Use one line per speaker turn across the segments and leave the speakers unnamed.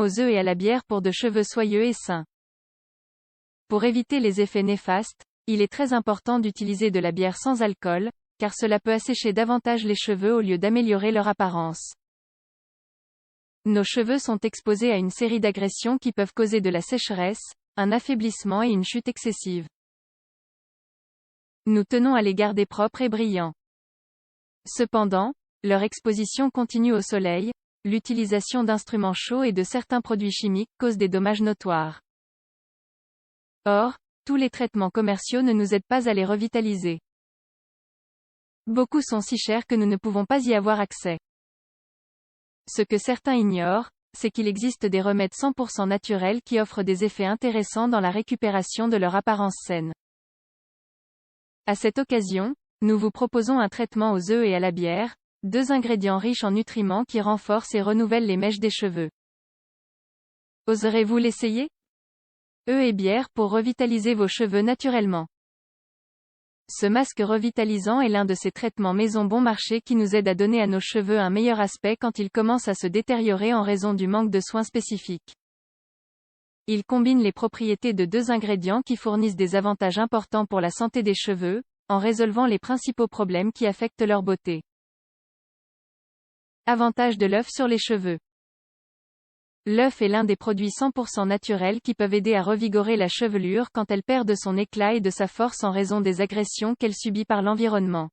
aux œufs et à la bière pour de cheveux soyeux et sains. Pour éviter les effets néfastes, il est très important d'utiliser de la bière sans alcool, car cela peut assécher davantage les cheveux au lieu d'améliorer leur apparence. Nos cheveux sont exposés à une série d'agressions qui peuvent causer de la sécheresse, un affaiblissement et une chute excessive. Nous tenons à les garder propres et brillants. Cependant, leur exposition continue au soleil, l'utilisation d'instruments chauds et de certains produits chimiques cause des dommages notoires. Or, tous les traitements commerciaux ne nous aident pas à les revitaliser. Beaucoup sont si chers que nous ne pouvons pas y avoir accès. Ce que certains ignorent, c'est qu'il existe des remèdes 100% naturels qui offrent des effets intéressants dans la récupération de leur apparence saine. À cette occasion, nous vous proposons un traitement aux œufs et à la bière, 2 ingrédients riches en nutriments qui renforcent et renouvellent les mèches des cheveux. Oserez-vous l'essayer? Œufs et bière pour revitaliser vos cheveux naturellement. Ce masque revitalisant est l'un de ces traitements maison bon marché qui nous aide à donner à nos cheveux un meilleur aspect quand ils commencent à se détériorer en raison du manque de soins spécifiques. Il combine les propriétés de 2 ingrédients qui fournissent des avantages importants pour la santé des cheveux, en résolvant les principaux problèmes qui affectent leur beauté. Avantage de l'œuf sur les cheveux. L'œuf est l'un des produits 100% naturels qui peuvent aider à revigorer la chevelure quand elle perd de son éclat et de sa force en raison des agressions qu'elle subit par l'environnement.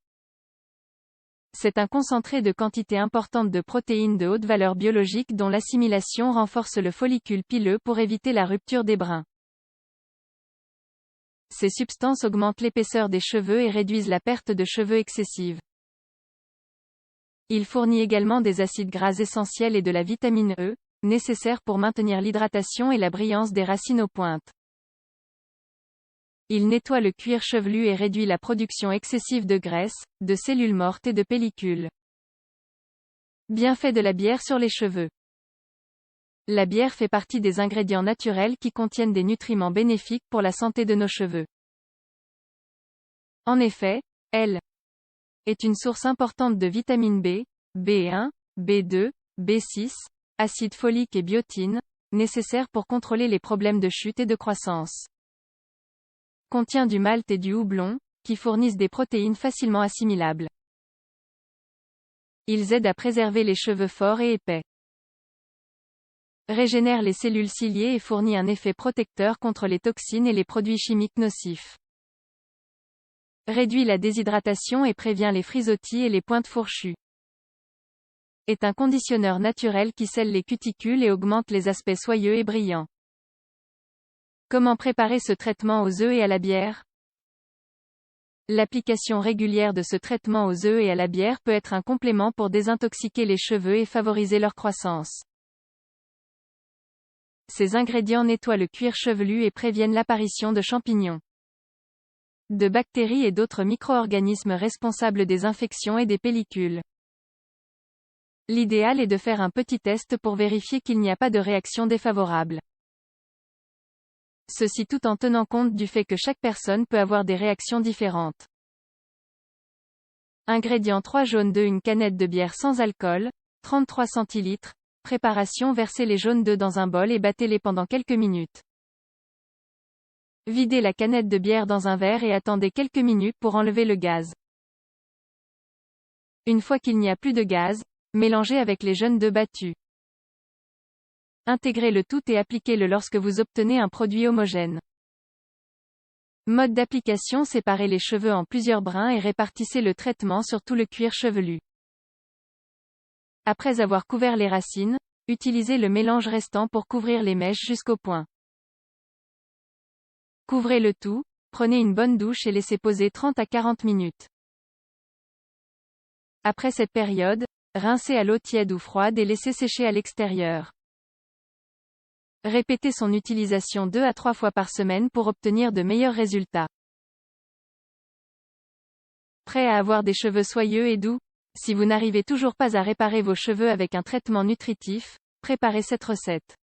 C'est un concentré de quantité importante de protéines de haute valeur biologique dont l'assimilation renforce le follicule pileux pour éviter la rupture des brins. Ces substances augmentent l'épaisseur des cheveux et réduisent la perte de cheveux excessive. Il fournit également des acides gras essentiels et de la vitamine E, nécessaires pour maintenir l'hydratation et la brillance des racines aux pointes. Il nettoie le cuir chevelu et réduit la production excessive de graisse, de cellules mortes et de pellicules. Bienfaits de la bière sur les cheveux. La bière fait partie des ingrédients naturels qui contiennent des nutriments bénéfiques pour la santé de nos cheveux. En effet, elle est une source importante de vitamine B, B1, B2, B6, acide folique et biotine, nécessaires pour contrôler les problèmes de chute et de croissance. Contient du malt et du houblon, qui fournissent des protéines facilement assimilables. Ils aident à préserver les cheveux forts et épais. Régénère les cellules ciliées et fournit un effet protecteur contre les toxines et les produits chimiques nocifs. Réduit la déshydratation et prévient les frisottis et les pointes fourchues. Est un conditionneur naturel qui scelle les cuticules et augmente les aspects soyeux et brillants. Comment préparer ce traitement aux œufs et à la bière? L'application régulière de ce traitement aux œufs et à la bière peut être un complément pour désintoxiquer les cheveux et favoriser leur croissance. Ces ingrédients nettoient le cuir chevelu et préviennent l'apparition de champignons, de bactéries et d'autres micro-organismes responsables des infections et des pellicules. L'idéal est de faire un petit test pour vérifier qu'il n'y a pas de réaction défavorable. Ceci tout en tenant compte du fait que chaque personne peut avoir des réactions différentes. Ingrédients 3 jaunes d'œufs, une canette de bière sans alcool, 33 centilitres. Préparation: versez les jaunes d'œufs dans un bol et battez-les pendant quelques minutes. Videz la canette de bière dans un verre et attendez quelques minutes pour enlever le gaz. Une fois qu'il n'y a plus de gaz, mélangez avec les jaunes d'œufs battus. Intégrez le tout et appliquez-le lorsque vous obtenez un produit homogène. Mode d'application: séparez les cheveux en plusieurs brins et répartissez le traitement sur tout le cuir chevelu. Après avoir couvert les racines, utilisez le mélange restant pour couvrir les mèches jusqu'au point. Couvrez le tout, prenez une bonne douche et laissez poser 30 à 40 minutes. Après cette période, rincez à l'eau tiède ou froide et laissez sécher à l'extérieur. Répétez son utilisation 2 à 3 fois par semaine pour obtenir de meilleurs résultats. Prêt à avoir des cheveux soyeux et doux? Si vous n'arrivez toujours pas à réparer vos cheveux avec un traitement nutritif, préparez cette recette.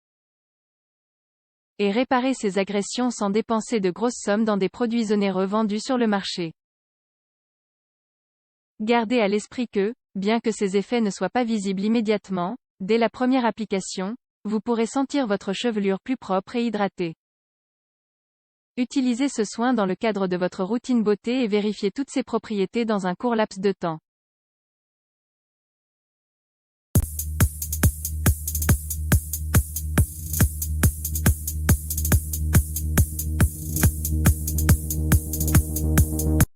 Et réparez ces agressions sans dépenser de grosses sommes dans des produits onéreux vendus sur le marché. Gardez à l'esprit que, bien que ces effets ne soient pas visibles immédiatement, dès la première application, Vous pourrez sentir votre chevelure plus propre et hydratée. Utilisez ce soin dans le cadre de votre routine beauté et vérifiez toutes ses propriétés dans un court laps de temps.